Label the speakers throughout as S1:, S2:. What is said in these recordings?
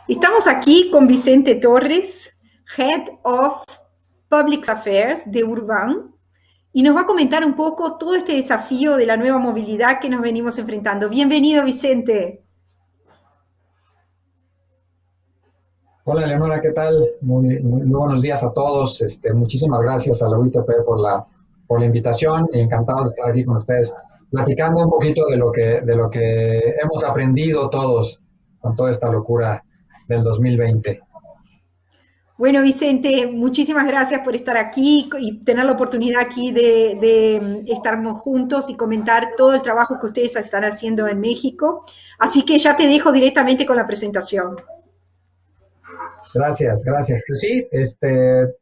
S1: Estamos aquí con Vicente Torres, Head of Public Affairs de Urban, y nos va a comentar un poco todo este desafío de la nueva movilidad que nos venimos enfrentando. Bienvenido, Vicente.
S2: Hola, Leonora, ¿qué tal? Muy buenos días a todos. Muchísimas gracias a la UITP por la invitación. Encantado de estar aquí con ustedes, platicando un poquito de lo que hemos aprendido todos con toda esta locura del 2020.
S1: Bueno, Vicente, muchísimas gracias por estar aquí y tener la oportunidad aquí de estarnos juntos y comentar todo el trabajo que ustedes están haciendo en México. Así que ya te dejo directamente con la presentación.
S2: Gracias, gracias. Pues sí,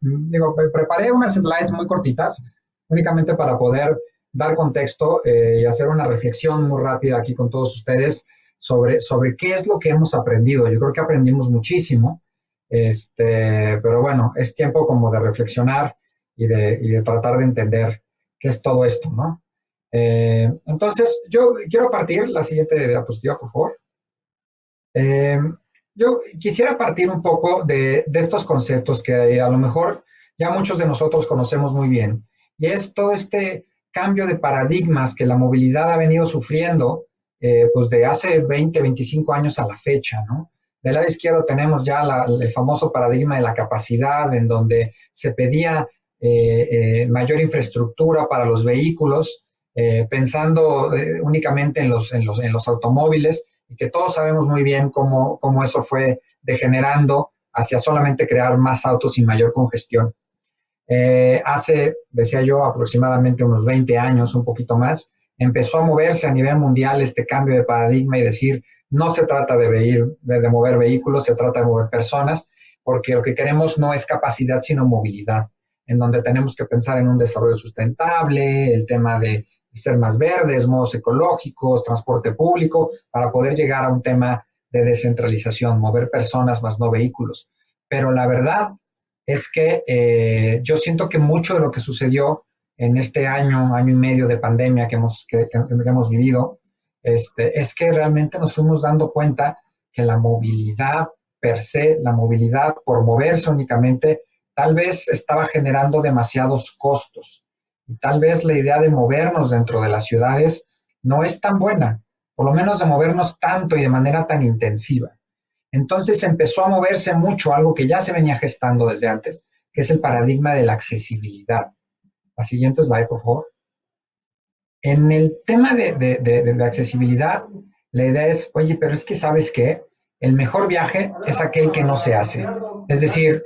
S2: digo, preparé unas slides muy cortitas, únicamente para poder dar contexto y hacer una reflexión muy rápida aquí con todos ustedes sobre qué es lo que hemos aprendido. Yo creo que aprendimos muchísimo, pero bueno, es tiempo como de reflexionar y de tratar de entender qué es todo esto, ¿no? Entonces, yo quiero partir la siguiente diapositiva, por favor. Eh, yo quisiera partir un poco de estos conceptos que a lo mejor ya muchos de nosotros conocemos muy bien, y es todo este cambio de paradigmas que la movilidad ha venido sufriendo, pues de hace 20, 25 años a la fecha, ¿no? Del lado izquierdo tenemos ya el famoso paradigma de la capacidad, en donde se pedía mayor infraestructura para los vehículos, pensando únicamente en los automóviles, y que todos sabemos muy bien cómo eso fue degenerando hacia solamente crear más autos y mayor congestión. Hace, decía yo, aproximadamente unos 20 años, un poquito más, empezó a moverse a nivel mundial este cambio de paradigma y decir, no se trata de mover vehículos, se trata de mover personas, porque lo que queremos no es capacidad, sino movilidad, en donde tenemos que pensar en un desarrollo sustentable, el tema de ser más verdes, modos ecológicos, transporte público, para poder llegar a un tema de descentralización, mover personas más no vehículos. Pero la verdad es que yo siento que mucho de lo que sucedió en este año y medio de pandemia que hemos vivido, es que realmente nos fuimos dando cuenta que la movilidad per se, la movilidad por moverse únicamente, tal vez estaba generando demasiados costos. Y tal vez la idea de movernos dentro de las ciudades no es tan buena, por lo menos de movernos tanto y de manera tan intensiva. Entonces empezó a moverse mucho algo que ya se venía gestando desde antes, que es el paradigma de la accesibilidad. La siguiente slide, por favor. En el tema de la accesibilidad, la idea es, oye, pero es que ¿sabes qué? El mejor viaje es aquel que no se hace. Es decir,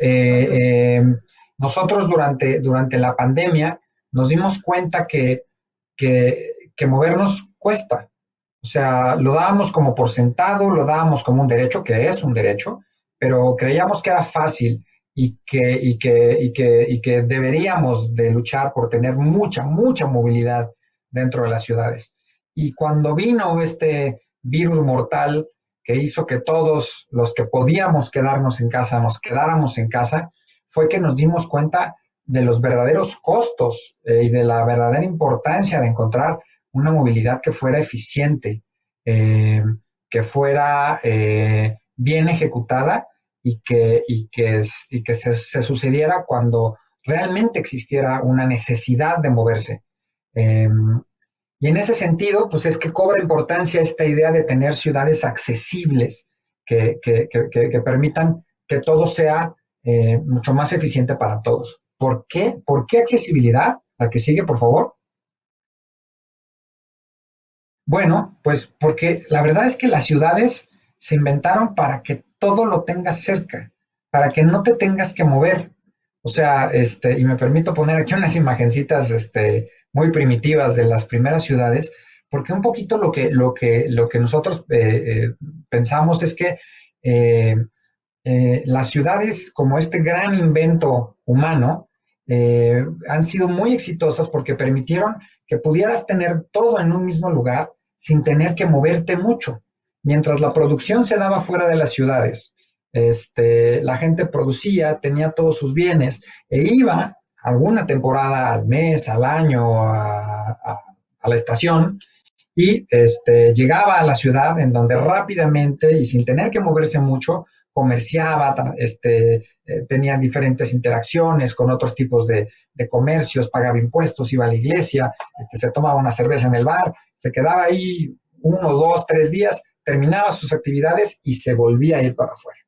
S2: nosotros durante la pandemia nos dimos cuenta que movernos cuesta. O sea, lo dábamos como por sentado, lo dábamos como un derecho, que es un derecho, pero creíamos que era fácil y que deberíamos de luchar por tener mucha, mucha movilidad dentro de las ciudades. Y cuando vino este virus mortal que hizo que todos los que podíamos quedarnos en casa nos quedáramos en casa, fue que nos dimos cuenta de los verdaderos costos y de la verdadera importancia de encontrar una movilidad que fuera eficiente, eh, que fuera bien ejecutada y que se sucediera cuando realmente existiera una necesidad de moverse. Eh, y en ese sentido, pues es que cobra importancia esta idea de tener ciudades accesibles que permitan que todo sea mucho más eficiente para todos. ¿Por qué? ¿Por qué accesibilidad? La que sigue, por favor. Bueno, pues porque la verdad es que las ciudades se inventaron para que todo lo tengas cerca, para que no te tengas que mover. O sea, y me permito poner aquí unas imagencitas, muy primitivas de las primeras ciudades, porque un poquito lo que nosotros pensamos es que eh, las ciudades, como este gran invento humano, han sido muy exitosas porque permitieron que pudieras tener todo en un mismo lugar sin tener que moverte mucho. Mientras la producción se daba fuera de las ciudades, la gente producía, tenía todos sus bienes e iba alguna temporada al mes, al año, a la estación, y llegaba a la ciudad en donde rápidamente y sin tener que moverse mucho comerciaba, tenía diferentes interacciones con otros tipos de comercios, pagaba impuestos, iba a la iglesia, se tomaba una cerveza en el bar, se quedaba ahí 1, 2, 3 días, terminaba sus actividades y se volvía a ir para afuera.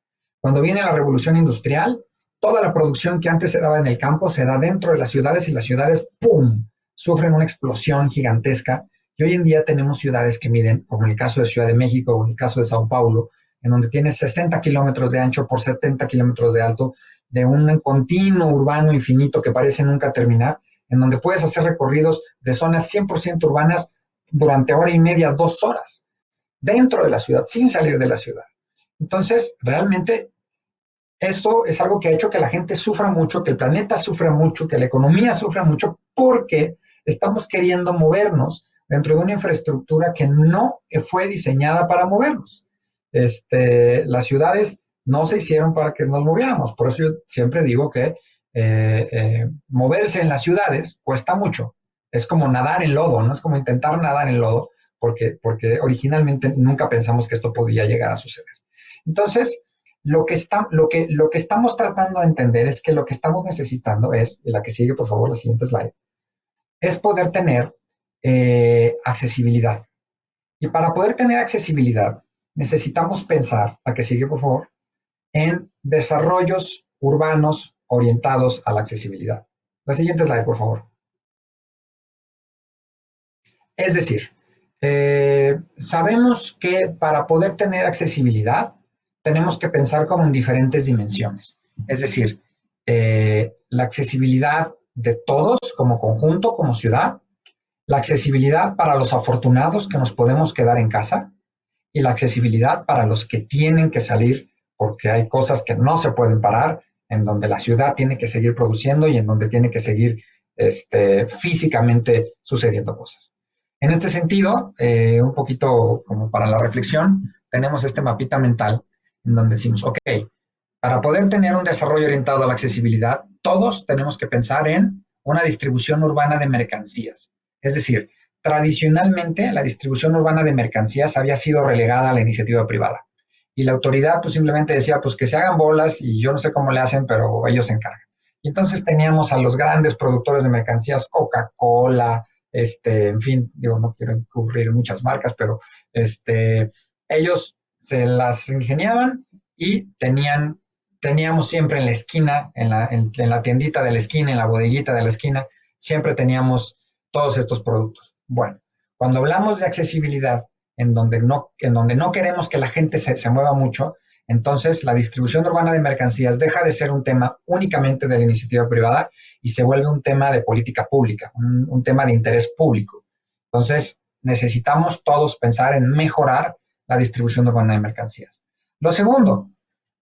S2: Cuando viene la revolución industrial, toda la producción que antes se daba en el campo se da dentro de las ciudades y las ciudades, ¡pum!, sufren una explosión gigantesca. Y hoy en día tenemos ciudades que miden, como en el caso de Ciudad de México o en el caso de Sao Paulo, en donde tienes 60 kilómetros de ancho por 70 kilómetros de alto, de un continuo urbano infinito que parece nunca terminar, en donde puedes hacer recorridos de zonas 100% urbanas durante hora y media, 2 horas, dentro de la ciudad, sin salir de la ciudad. Entonces, realmente, esto es algo que ha hecho que la gente sufra mucho, que el planeta sufra mucho, que la economía sufra mucho, porque estamos queriendo movernos dentro de una infraestructura que no fue diseñada para movernos. Las ciudades no se hicieron para que nos moviéramos. Por eso yo siempre digo que moverse en las ciudades cuesta mucho. Es como nadar en lodo, ¿no? Es como intentar nadar en lodo, porque originalmente nunca pensamos que esto podía llegar a suceder. Entonces, lo que estamos tratando de entender es que lo que estamos necesitando es, y la que sigue, por favor, la siguiente slide, es poder tener accesibilidad. Y para poder tener accesibilidad, necesitamos pensar, la que sigue, por favor, en desarrollos urbanos orientados a la accesibilidad. La siguiente slide, por favor. Es decir, sabemos que para poder tener accesibilidad, tenemos que pensar como en diferentes dimensiones. Es decir, la accesibilidad de todos como conjunto, como ciudad, la accesibilidad para los afortunados que nos podemos quedar en casa y la accesibilidad para los que tienen que salir porque hay cosas que no se pueden parar, en donde la ciudad tiene que seguir produciendo y en donde tiene que seguir físicamente sucediendo cosas. En este sentido, un poquito como para la reflexión, tenemos este mapita mental en donde decimos, ok, para poder tener un desarrollo orientado a la accesibilidad, todos tenemos que pensar en una distribución urbana de mercancías. Es decir, tradicionalmente la distribución urbana de mercancías había sido relegada a la iniciativa privada. Y la autoridad pues simplemente decía, pues que se hagan bolas y yo no sé cómo le hacen, pero ellos se encargan. Y entonces teníamos a los grandes productores de mercancías, Coca-Cola, en fin, digo, no quiero incurrir muchas marcas, pero ellos se las ingeniaban y teníamos siempre en la esquina, en la tiendita de la esquina, en la bodeguita de la esquina, siempre teníamos todos estos productos. Bueno, cuando hablamos de accesibilidad, en donde no queremos que la gente se mueva mucho, entonces la distribución urbana de mercancías deja de ser un tema únicamente de la iniciativa privada y se vuelve un tema de política pública, un tema de interés público. Entonces, necesitamos todos pensar en mejorar la distribución urbana de mercancías. Lo segundo,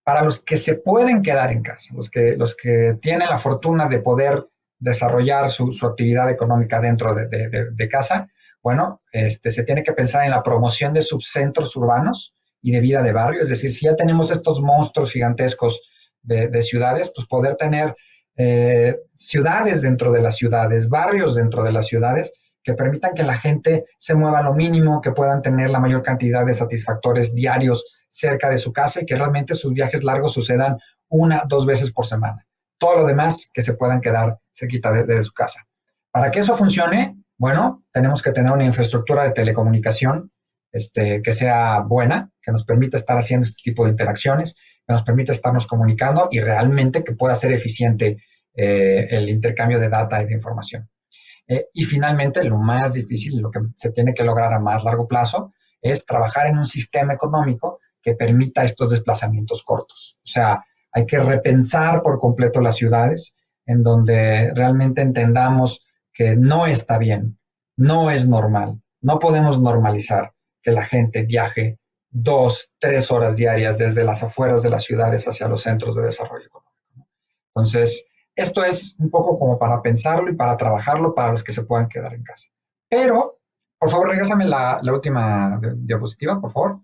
S2: para los que se pueden quedar en casa, los que tienen la fortuna de poder desarrollar su actividad económica dentro de casa, bueno, se tiene que pensar en la promoción de subcentros urbanos y de vida de barrio. Es decir, si ya tenemos estos monstruos gigantescos de ciudades, pues poder tener ciudades dentro de las ciudades, barrios dentro de las ciudades, que permitan que la gente se mueva lo mínimo, que puedan tener la mayor cantidad de satisfactores diarios cerca de su casa y que realmente sus viajes largos sucedan 1, 2 veces por semana. Todo lo demás que se puedan quedar cerquita de su casa. Para que eso funcione, bueno, tenemos que tener una infraestructura de telecomunicación que sea buena, que nos permita estar haciendo este tipo de interacciones, que nos permita estarnos comunicando y realmente que pueda ser eficiente el intercambio de data y de información. Y finalmente, lo más difícil, lo que se tiene que lograr a más largo plazo, es trabajar en un sistema económico que permita estos desplazamientos cortos. O sea, hay que repensar por completo las ciudades en donde realmente entendamos que no está bien, no es normal, no podemos normalizar que la gente viaje 2, 3 horas diarias desde las afueras de las ciudades hacia los centros de desarrollo económico. Entonces, esto es un poco como para pensarlo y para trabajarlo para los que se puedan quedar en casa. Pero, por favor, regrésame la última diapositiva, por favor.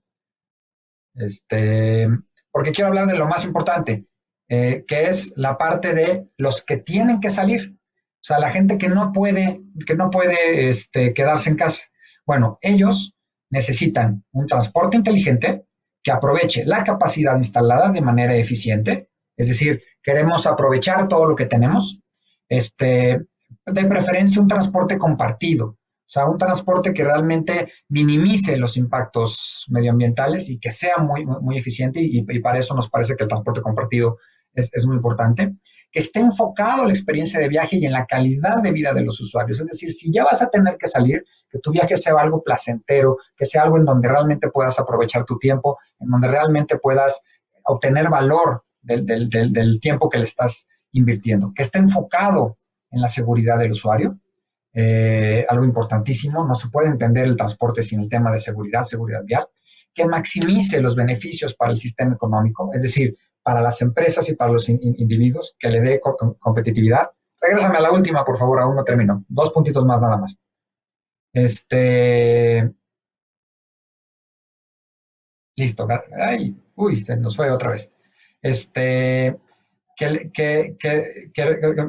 S2: Porque quiero hablar de lo más importante, que es la parte de los que tienen que salir. O sea, la gente que no puede quedarse en casa. Bueno, ellos necesitan un transporte inteligente que aproveche la capacidad instalada de manera eficiente, es decir, queremos aprovechar todo lo que tenemos, de preferencia un transporte compartido, o sea, un transporte que realmente minimice los impactos medioambientales y que sea muy eficiente, y para eso nos parece que el transporte compartido es muy importante, que esté enfocado en la experiencia de viaje y en la calidad de vida de los usuarios. Es decir, si ya vas a tener que salir, que tu viaje sea algo placentero, que sea algo en donde realmente puedas aprovechar tu tiempo, en donde realmente puedas obtener valor del tiempo que le estás invirtiendo, que esté enfocado en la seguridad del usuario, algo importantísimo, no se puede entender el transporte sin el tema de seguridad vial, que maximice los beneficios para el sistema económico, es decir, para las empresas y para los individuos, que le dé competitividad. Regrésame a la última, por favor, aún no termino. 2 puntitos más nada más. Listo. Ay, uy, se nos fue otra vez. Que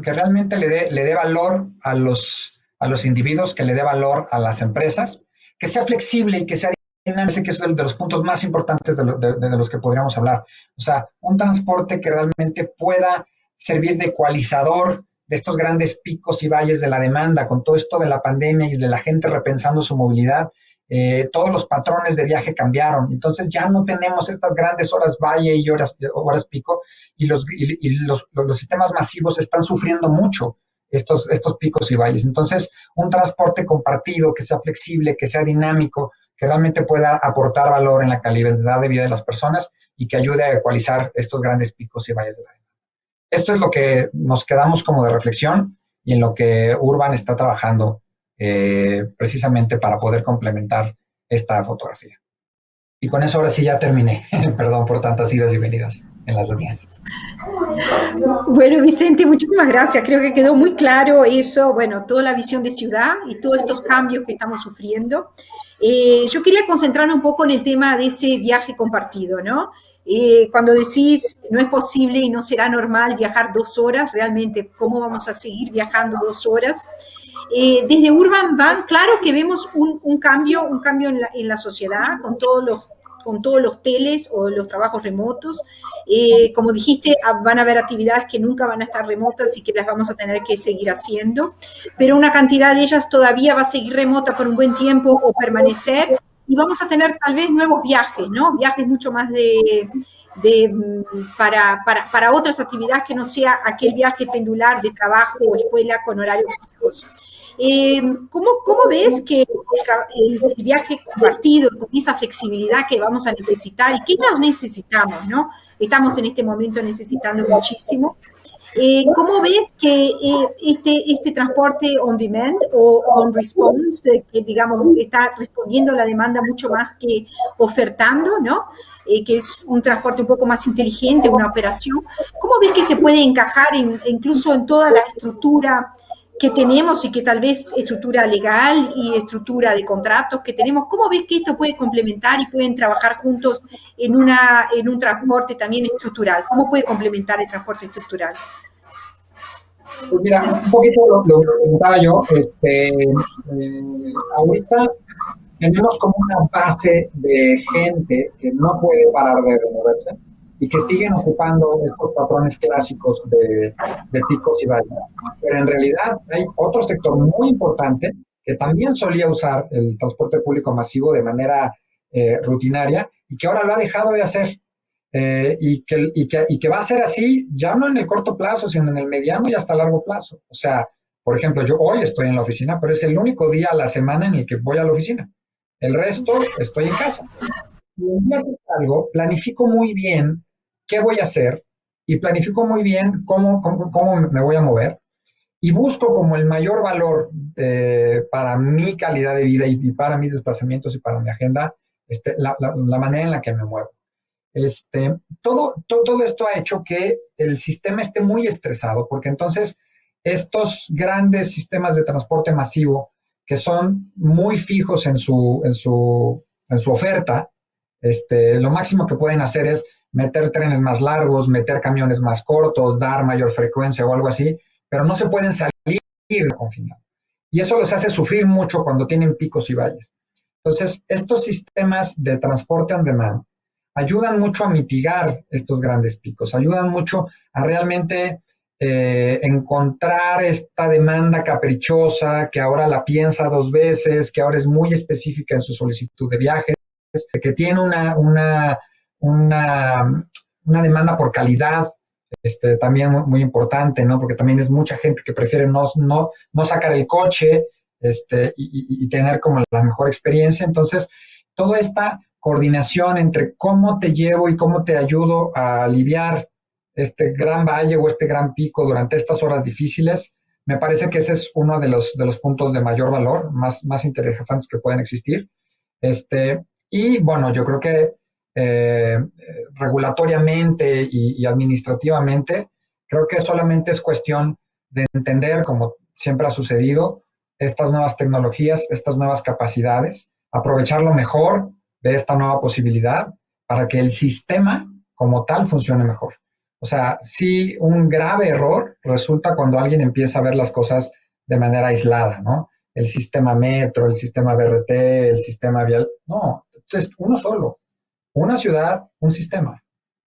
S2: realmente le dé valor a los individuos, que le dé valor a las empresas, que sea flexible y que sea dinámico, que es de los puntos más importantes de los que podríamos hablar. O sea, un transporte que realmente pueda servir de ecualizador de estos grandes picos y valles de la demanda, con todo esto de la pandemia y de la gente repensando su movilidad. Todos los patrones de viaje cambiaron, entonces ya no tenemos estas grandes horas valle y horas pico, y los sistemas masivos están sufriendo mucho estos picos y valles. Entonces, un transporte compartido que sea flexible, que sea dinámico, que realmente pueda aportar valor en la calidad de vida de las personas y que ayude a ecualizar estos grandes picos y valles de la demanda. Esto es lo que nos quedamos como de reflexión y en lo que Urban está trabajando precisamente para poder complementar esta fotografía. Y con eso ahora sí ya terminé. Perdón por tantas idas y venidas en las slides.
S1: Bueno, Vicente, muchísimas gracias. Creo que quedó muy claro eso, bueno, toda la visión de ciudad y todos estos cambios que estamos sufriendo. Yo quería concentrarme un poco en el tema de ese viaje compartido, ¿no? Cuando decís no es posible y no será normal viajar 2 horas, realmente, ¿cómo vamos a seguir viajando 2 horas? Desde Urban Van, claro que vemos un cambio en la sociedad con todos los teles o los trabajos remotos. Como dijiste, van a haber actividades que nunca van a estar remotas y que las vamos a tener que seguir haciendo, pero una cantidad de ellas todavía va a seguir remota por un buen tiempo o permanecer, y vamos a tener tal vez nuevos viajes, ¿no? Viajes mucho más para otras actividades que no sea aquel viaje pendular de trabajo o escuela con horarios fijos. ¿Cómo ves que el viaje compartido, con esa flexibilidad que vamos a necesitar y que ya necesitamos, ¿no? Estamos en este momento necesitando muchísimo. ¿Cómo ves que este transporte on demand o on response, que digamos está respondiendo a la demanda mucho más que ofertando, ¿no? Que es un transporte un poco más inteligente, una operación, ¿cómo ves que se puede encajar incluso en toda la estructura que tenemos y que tal vez estructura legal y estructura de contratos que tenemos? ¿Cómo ves que esto puede complementar y pueden trabajar juntos en un transporte también estructural? ¿Cómo puede complementar el transporte estructural?
S2: Pues mira, un poquito lo que comentaba yo, ahorita tenemos como una base de gente que no puede parar de moverse y que siguen ocupando estos patrones clásicos de picos y valles. Pero en realidad hay otro sector muy importante que también solía usar el transporte público masivo de manera rutinaria y que ahora lo ha dejado de hacer. Y que va a ser así ya no en el corto plazo, sino en el mediano y hasta largo plazo. O sea, por ejemplo, yo hoy estoy en la oficina, pero es el único día a la semana en el que voy a la oficina. El resto estoy en casa. Y un día que salgo, planifico muy bien qué voy a hacer y planifico muy bien cómo me voy a mover y busco como el mayor valor para mi calidad de vida y para mis desplazamientos y para mi agenda, la manera en la que me muevo. Todo esto ha hecho que el sistema esté muy estresado, porque entonces estos grandes sistemas de transporte masivo, que son muy fijos en su oferta, lo máximo que pueden hacer es meter trenes más largos, meter camiones más cortos, dar mayor frecuencia o algo así, pero no se pueden salir de confinado. Y eso los hace sufrir mucho cuando tienen picos y valles. Entonces, estos sistemas de transporte on demand ayudan mucho a mitigar estos grandes picos, ayudan mucho a realmente encontrar esta demanda caprichosa que ahora la piensa dos veces, que ahora es muy específica en su solicitud de viajes, que tiene una demanda por calidad, también muy importante, ¿no? Porque también es mucha gente que prefiere no sacar el coche, y tener como la mejor experiencia. Entonces, toda esta coordinación entre cómo te llevo y cómo te ayudo a aliviar este gran valle o este gran pico durante estas horas difíciles, me parece que ese es uno de los puntos de mayor valor, más interesantes que pueden existir. Y bueno, yo creo que regulatoriamente y administrativamente, creo que solamente es cuestión de entender, como siempre ha sucedido, estas nuevas tecnologías, estas nuevas capacidades, aprovechar lo mejor de esta nueva posibilidad para que el sistema como tal funcione mejor. O sea, sí, un grave error resulta cuando alguien empieza a ver las cosas de manera aislada, ¿no? El sistema metro, el sistema BRT, el sistema vial. No, es uno solo. Una ciudad, un sistema.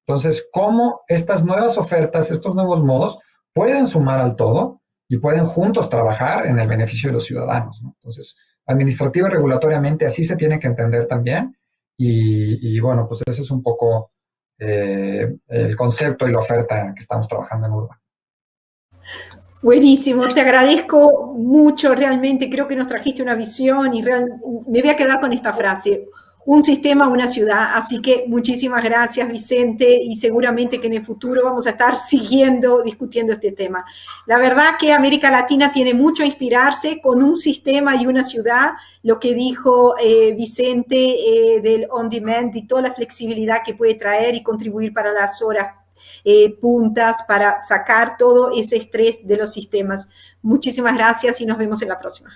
S2: Entonces, ¿cómo estas nuevas ofertas, estos nuevos modos pueden sumar al todo y pueden juntos trabajar en el beneficio de los ciudadanos, ¿no? Entonces, administrativa y regulatoriamente así se tiene que entender también. Bueno, pues ese es un poco el concepto y la oferta en que estamos trabajando en Urban.
S1: Buenísimo, te agradezco mucho realmente, creo que nos trajiste una visión y me voy a quedar con esta frase, un sistema, una ciudad, así que muchísimas gracias Vicente y seguramente que en el futuro vamos a estar siguiendo, discutiendo este tema. La verdad que América Latina tiene mucho a inspirarse con un sistema y una ciudad, lo que dijo Vicente del on demand y toda la flexibilidad que puede traer y contribuir para las horas puntas para sacar todo ese estrés de los sistemas. Muchísimas gracias y nos vemos en la próxima.